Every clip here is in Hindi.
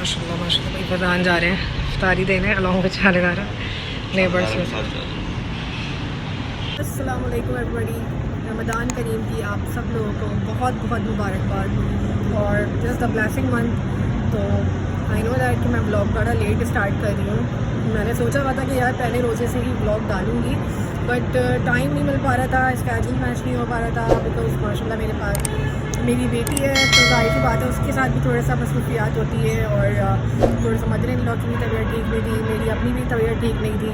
माशाल्लाह माशाल्लाह भाई फजान जा रहे हैं इफ्तारी देने अलॉन्ग विद चालगारा नेबर्स के साथ। अस्सलाम वालेकुम एवरीबॉडी, रमज़ान करीम की आप सब लोगों को बहुत बहुत मुबारकबाद और जस्ट द ब्लेसिंग मंथ। तो आई नो दैट कि मैं ब्लॉग बड़ा लेट स्टार्ट कर रही हूँ। मैंने सोचा हुआ था कि यार पहले रोज़े से ही ब्लॉग डालूँगी, बट टाइम नहीं मिल पा रहा था, स्केड्यूल मैच नहीं हो पा रहा था बिकॉज माशाल्लाह मेरे पास मेरी बेटी है, तो जाहिर सी बात है उसके साथ भी थोड़ा सा मसरूफियात होती है और थोड़ा सा मदर इन लॉ की भी तबीयत ठीक नहीं थी, मेरी अपनी भी तबीयत ठीक नहीं थी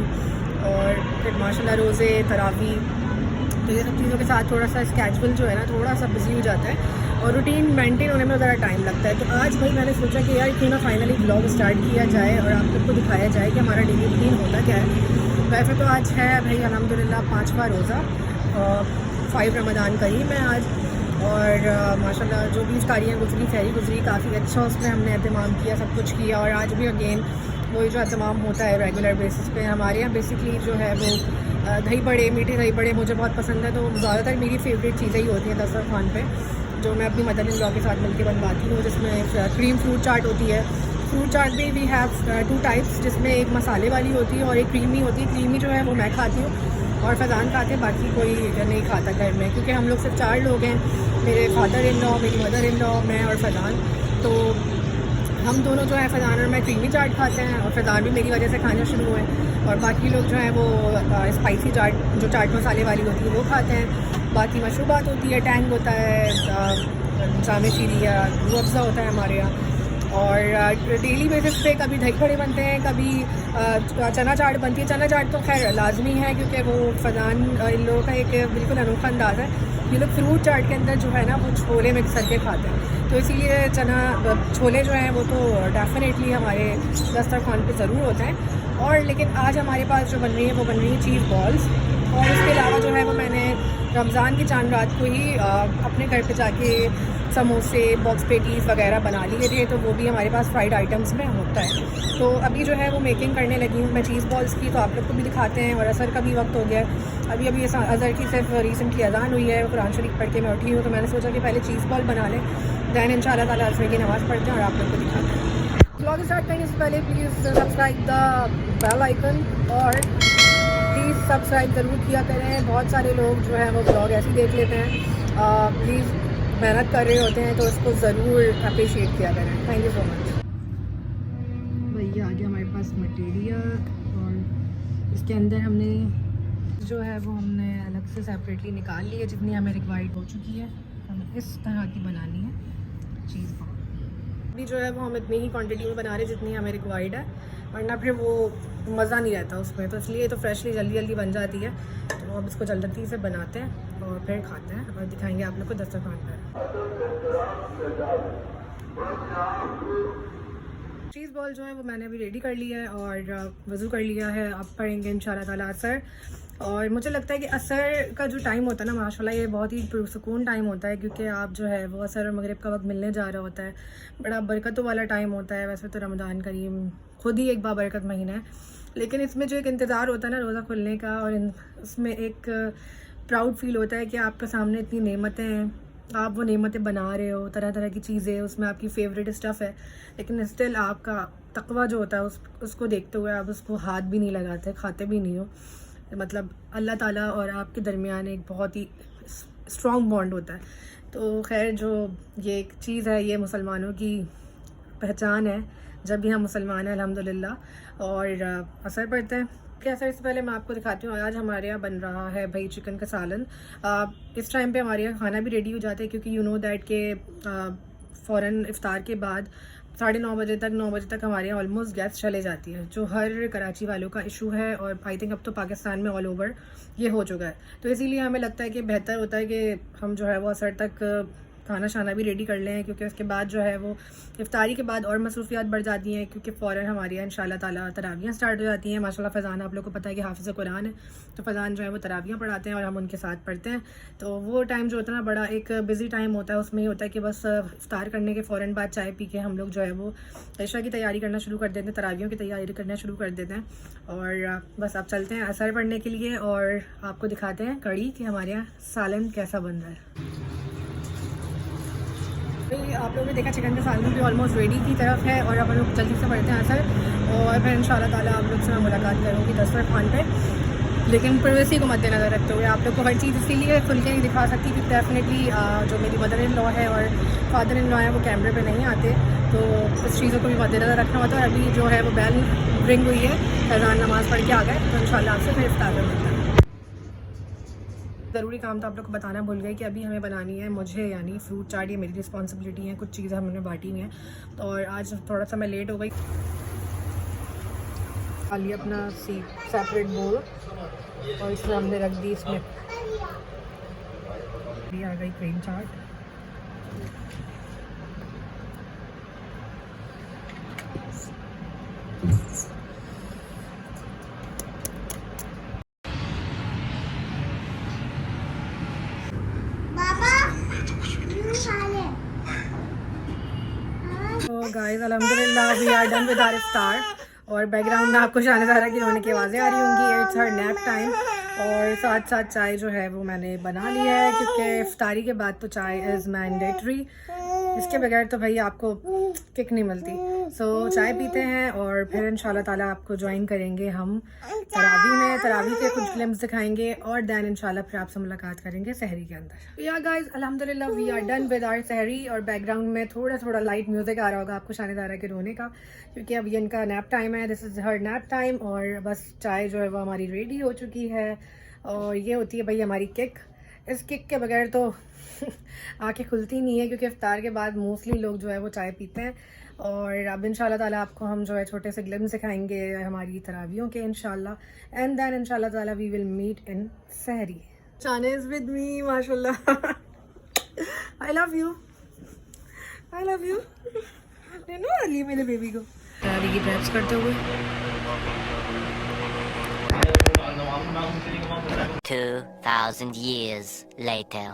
और फिर माशाल्लाह रोज़े तरावी, तो ये सब चीज़ों के साथ थोड़ा सा स्केड्यूल जो है ना थोड़ा सा बिजी हो जाता है और रूटीन मेंटेन होने में ज़रा टाइम लगता है। तो आज भाई मैंने सोचा कि यार क्यों ना फाइनली ब्लॉग स्टार्ट किया जाए और आप सबको दिखाया जाए कि हमारा डेली रूटीन होता क्या है। वैसे तो आज है भाई अल्हम्दुलिल्लाह 5वां रोज़ा, 5 रमज़ान का ही मैं आज, और माशाल्लाह जो भी इफ्तारियाँ गुजरी खैरी गुजरी, काफ़ी अच्छा उसमें हमने एहतमाम किया, सब कुछ किया। और आज भी अगेन वही जो एहतमाम होता है रेगुलर बेसिस पे हमारे यहाँ बेसिकली जो है वो दही बड़े, मीठे दही बड़े मुझे बहुत पसंद है, तो ज़्यादातर मेरी फेवरेट चीज़ें ही होती हैं दस्तरखान पे, जो मैं अपनी मदर इन लॉ के साथ मिलकर बनवाती हूँ, जिसमें क्रीम फ्रूट चाट होती है। फ्रूट चाट भी वी हैव 2 टाइप्स, जिसमें एक मसाले वाली होती है और एक क्रीमी होती है। क्रीमी जो है वो मैं खाती हूँ और फैज़ान खाते हैं, बाकी कोई नहीं खाता घर में, क्योंकि हम लोग सिर्फ 4 लोग हैं, मेरे फादर इन लॉ, मेरी मदर इन लॉ, मैं और फैज़ान। तो हम दोनों जो है फैज़ान और मैं क्रीमी चाट खाते हैं और फैज़ान भी मेरी वजह से खाना शुरू हुए, और बाकी लोग जो हैं वो स्पाइसी चाट, जो चाट मसाले वाली होती है वो खाते हैं। बाकी मशरूबात होती है, टैंग होता है, जामे शीरी या रूह अफ़ज़ा होता है हमारे यहाँ, और डेली बेसिस पे कभी दही बड़े बनते हैं, कभी चना चाट बनती है। चना चाट तो खैर लाजमी है क्योंकि वो फैज़ान इन लोगों का एक बिल्कुल अनोखा अंदाज़ है, ये लोग फ्रूट चाट के अंदर जो है ना वो छोले मिक्स करके खाते हैं, तो इसीलिए चना छोले जो हैं वो तो डेफिनेटली हमारे दस्तरखान पे ज़रूर होते हैं। और लेकिन आज हमारे पास जो बन रही है वो बन रही है चीज़ बॉल्स, और इसके अलावा जो है वो मैंने रमज़ान की चांद रात को ही अपने घर पे जाके समोसे, बॉक्स पेटीज़ वगैरह बना लिए थे, तो वो भी हमारे पास फ्राइड आइटम्स में होता है। तो अभी जो है वो मेकिंग करने लगी हूँ मैं चीज़ बॉल्स की, तो आप लोग को भी दिखाते हैं। और असर का भी वक्त हो गया है, अभी असर की सिर्फ रिसेंटली अज़ान हुई है, कुरान शरीफ पढ़ के मैं उठी हूँ, तो मैंने सोचा कि पहले चीज़ बॉल बना लें, दैन इंशाल्लाह ताला असर की नमाज़ पढ़ते हैं और आप लोग को दिखाते हैं। ब्लॉग स्टार्ट करने से पहले please subscribe the bell icon, और प्लीज़ सब्सक्राइब ज़रूर किया करें। बहुत सारे लोग जो है वो ब्लॉग ऐसे ही देख लेते हैं, प्लीज़ मेहनत कर रहे होते हैं तो उसको ज़रूर अप्रिशिएट किया करें। Thank you so much. भैया आ गया हमारे पास मटेरियल, और इसके अंदर हमने जो है वो हमने अलग से सेपरेटली निकाल ली है, जितनी हमें रिक्वायर्ड हो चुकी है। हमें इस तरह की बनानी है चीज़ बॉल, अभी जो है वो हम इतनी ही क्वांटिटी में बना रहे हैं जितनी हमें रिक्वायर्ड है, वरना फिर वो मज़ा नहीं रहता उसमें, तो इसलिए तो फ्रेशली जल्दी जल्दी बन जाती है। तो अब इसको जल्दी से बनाते हैं और फिर खाते हैं और दिखाएंगे आप लोग को दस्तरखान पर। चीज़ बॉल जो है वो मैंने अभी रेडी कर लिया है और वज़ू कर लिया है, अब पढ़ेंगे इंशाल्लाह ताला असर। और मुझे लगता है कि असर का जो टाइम होता है ना माशाल्लाह ये बहुत ही पुरसुकून टाइम होता है, क्योंकि आप जो है वो असर और मगरिब का वक्त मिलने जा रहा होता है, बड़ा बरकतों वाला टाइम होता है। वैसे तो रमज़ान करीम खुद ही एक बाबरकत महीना है, लेकिन इसमें जो एक इंतज़ार होता है ना रोज़ा खुलने का, और उसमें एक प्राउड फील होता है कि आपके सामने इतनी नेमतें हैं, आप वो नेमतें बना रहे हो, तरह तरह की चीज़ें, उसमें आपकी फ़ेवरेट स्टफ़ है, लेकिन स्टिल आपका तक़वा जो होता है उसको देखते हुए आप उसको हाथ भी नहीं लगाते, खाते भी नहीं हो। मतलब अल्लाह ताला और आपके दरमियान एक बहुत ही स्ट्रॉन्ग बॉन्ड होता है। तो खैर जो ये एक चीज़ है, ये मुसलमानों की पहचान है, जब भी हम मुसलमान हैं अल्हम्दुलिल्लाह। और असर पड़ता है क्या असर, इससे पहले मैं आपको दिखाती हूँ। आज हमारे यहाँ बन रहा है भाई चिकन का सालन। इस टाइम पे हमारे यहाँ खाना भी रेडी हो जाता है, क्योंकि यू नो दैट के फ़ौरन इफ़्तार के बाद 9:30 बजे तक 9 बजे तक हमारे यहाँ ऑलमोस्ट गैस चले जाती है, जो हर कराची वालों का इशू है, और आई थिंक अब तो पाकिस्तान में ऑल ओवर ये हो चुका है। तो इसीलिए हमें लगता है कि बेहतर होता है कि हम जो है वो असर तक खाना शाना भी रेडी कर लें, क्योंकि उसके बाद जो है वो इफ्तारी के बाद और मसरूफियात बढ़ जाती हैं, क्योंकि फ़ौरन हमारे यहाँ इंशाल्लाह ताला तरावियाँ स्टार्ट हो जाती हैं। माशाल्लाह फ़ैज़ान आप लोग को पता है कि हाफ़िज़ कुरान है, तो फ़ैज़ान जो है वो तरावियाँ पढ़ाते हैं और हम उनके साथ पढ़ते हैं। तो वो टाइम जो होता है ना बड़ा एक बिज़ी टाइम होता है, उसमें ये होता है कि बस इफ्तार करने के फ़ौरन बाद चाय पी के हम लोग जो है वो इशा की तैयारी करना शुरू कर देते हैं, तरावियों की तैयारी करना शुरू कर देते हैं। और बस अब चलते हैं असर पढ़ने के लिए और आपको दिखाते हैं कड़ी कि हमारे यहाँ सालन कैसा बन रहा है। भाई आप लोगों ने देखा चिकन का सालन भी ऑलमोस्ट रेडी की तरफ है और अब हम लोग जल्दी से बढ़ते हैं असर और फिर इंशाल्लाह ताला आप लोग से मैं मुलाकात करूँगी दस्तरखान पे। लेकिन प्राइवेसी को मद्देनज़र रखते हुए आप लोग को हर चीज़ इसीलिए खुल के नहीं दिखा सकती कि डेफिनेटली जो मेरी मदर इन लॉ है और फादर इन लॉ है वो कैमरे पे नहीं आते, तो इस चीज़ों को भी मद्देनज़र रखना होता है। और अभी जो है वो बैल रिंग हुई है, अज़ान नमाज़ पढ़ के आ गए, तो इंशाल्लाह आपसे फिर इफ्तार में मिलते हैं। ज़रूरी काम तो आप लोग को बताना भूल गई कि अभी हमें बनानी है मुझे यानी फ्रूट चाट, ये मेरी रिस्पॉन्सिबिलिटी है, कुछ चीज़ें हमने बांटी हुई हैं तो और आज थोड़ा सा मैं लेट हो गई। खाली अपना सेपरेट बोल और इसमें हमने रख दी, इसमें भी आ गई क्रीम चाट। तो गाइस अल्हम्दुलिल्लाह we are done with our इफ्तार और बैकग्राउंड में आपको शानदारा की रोने की आवाज़ें आ रही होंगी। इट्स हर नैप टाइम और साथ साथ चाय जो है वो मैंने बना ली है क्योंकि इफ्तारी के बाद तो चाय इज़ मैंडेटरी, इसके बगैर तो भाई आपको किक नहीं मिलती। सो चाय पीते हैं और फिर इंशाल्लाह ताला आपको ज्वाइन करेंगे हम तरावी में, तरावी के कुछ फिल्म्स दिखाएंगे और देन इंशाल्लाह फिर आपसे मुलाकात करेंगे सहरी के अंदर। या गाइस अल्हम्दुलिल्लाह we are done with our सहरी और बैकग्राउंड में थोड़ा थोड़ा लाइट म्यूजिक आ रहा होगा आपको शानदारा के रोने का, क्योंकि अब ये इनका नैप टाइम है, this is her nap time. और बस चाय जो है वो हमारी रेडी हो चुकी है और ये होती है भाई हमारी किक। इस किक के बगैर तो आंखें खुलती नहीं है क्योंकि इफ्तार के बाद मोस्टली लोग जो है वो चाय पीते हैं। और अब इंशाल्लाह ताला आपको हम जो है छोटे से ग्लिम्स दिखाएंगे हमारी तरावियों के इंशाल्लाह, एंड देन इंशाल्लाह ताला वी विल मीट इन सहरी। शाना इज विद मी माशाल्लाह। I love you, I love you. No Ali मेरे बेबी को तरावी की ड्रैप्स करते हुए 2000 years later.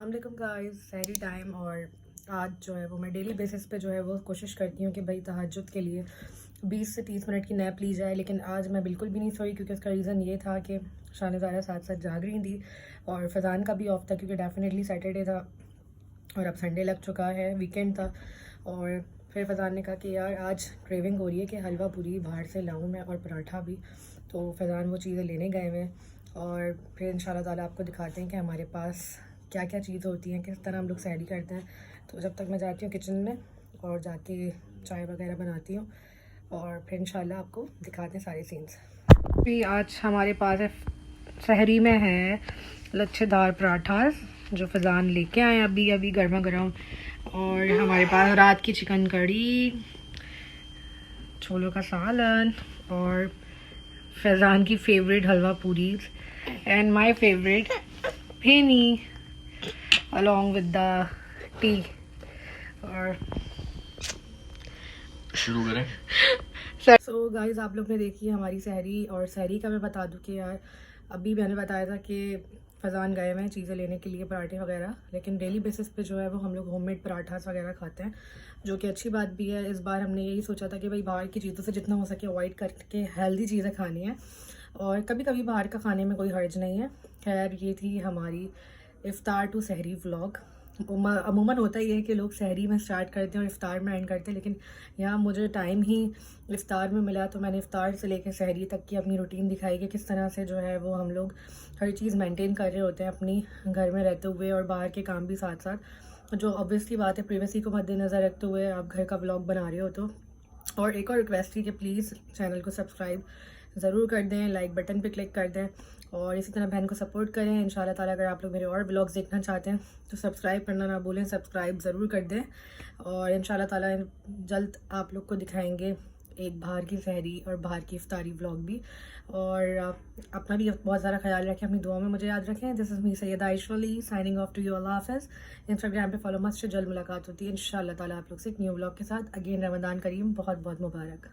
अस्सलामुअलैकुम गाइस, सहरी टाइम। और आज जो है वो मैं डेली बेसिस पे जो है वो कोशिश करती हूँ कि भाई तहज्जुद के लिए 20 से 30 मिनट की नैप ली जाए, लेकिन आज मैं बिल्कुल भी नहीं सोई क्योंकि उसका रीज़न ये था कि शानदारा साथ साथ जाग रही थी और फैज़ान का भी ऑफ था क्योंकि डेफिनेटली सैटरडे था और अब संडे लग चुका है, वीकेंड था। और फिर फैज़ान ने कहा कि यार आज क्रेविंग हो रही है कि हलवा पूरी बाहर से लाऊं मैं और पराठा भी, तो फैज़ान वो चीज़ें लेने गए हुए और फिर इंशाल्लाह ताला आपको दिखाते हैं कि हमारे पास क्या क्या चीज़ होती हैं, किस तरह हम लोग सहरी करते हैं। तो जब तक मैं जाती हूँ किचन में और जाके चाय वगैरह बनाती हूँ और फिर इंशाल्लाह आपको दिखाते हैं सारे सीन्स। भी आज हमारे पास है सहरी में है लच्छेदार पराठा जो फैज़ान लेके आए अभी अभी गर्मा गर्म, और हमारे पास रात की चिकन कड़ी, छोलों का सालन और फैज़ान की favourite halwa puri and my favourite pheni along with the tea. और शुरू करें। सो गाइस आप लोग ने देखी है हमारी सहरी। और सहरी का मैं बता दूं कि यार अभी मैंने बताया था कि फैज़ान गए हुए हैं चीज़ें लेने के लिए पराठे वगैरह, लेकिन डेली बेसिस पे जो है वो हम लोग होममेड पराठास वगैरह खाते हैं, जो कि अच्छी बात भी है। इस बार हमने यही सोचा था कि भाई बाहर की चीज़ों से जितना हो सके अवॉइड करके हेल्दी चीज़ें खानी है और कभी कभी बाहर का खाने में कोई हर्ज नहीं है। खैर ये थी हमारी इफ्तार टू सहरी व्लॉग। अमूमन होता ही है कि लोग सहरी में स्टार्ट करते हैं और इफ्तार में एंड करते हैं, लेकिन यहाँ मुझे टाइम ही इफ्तार में मिला तो मैंने इफ्तार से लेकर सहरी तक की अपनी रूटीन दिखाई कि किस तरह से जो है वो हम लोग हर चीज़ मेंटेन कर रहे होते हैं अपनी घर में रहते हुए और बाहर के काम भी साथ साथ, जो ऑब्वियसली बात है प्राइवेसी को मद्देनज़र रखते हुए आप घर का व्लॉग बना रहे हो तो। और एक और रिक्वेस्ट थी कि प्लीज़ चैनल को सब्सक्राइब ज़रूर कर दें, लाइक बटन पे क्लिक कर दें और इसी तरह बहन को सपोर्ट करें। इंशाल्लाह ताला अगर आप लोग मेरे और व्लॉग्स देखना चाहते हैं तो सब्सक्राइब करना ना भूलें, सब्सक्राइब ज़रूर कर दें। और इंशाल्लाह ताला जल्द आप लोग को दिखाएंगे एक बाहर की सहरी और बाहर की इफ्तारी व्लॉग भी। और अपना भी बहुत ज़्यादा ख्याल रखें, अपनी दुआ में मुझे याद रखें। This is me Syeda Ayesha Ali signing off to you, अल्लाह हाफ़िज़। इंस्टाग्राम पे फॉलो मस्ट, जल्द मुलाकात होती है इंशाल्लाह ताला आप लोग से एक न्यू व्लॉग के साथ। अगेन रमज़ान करीम बहुत बहुत मुबारक।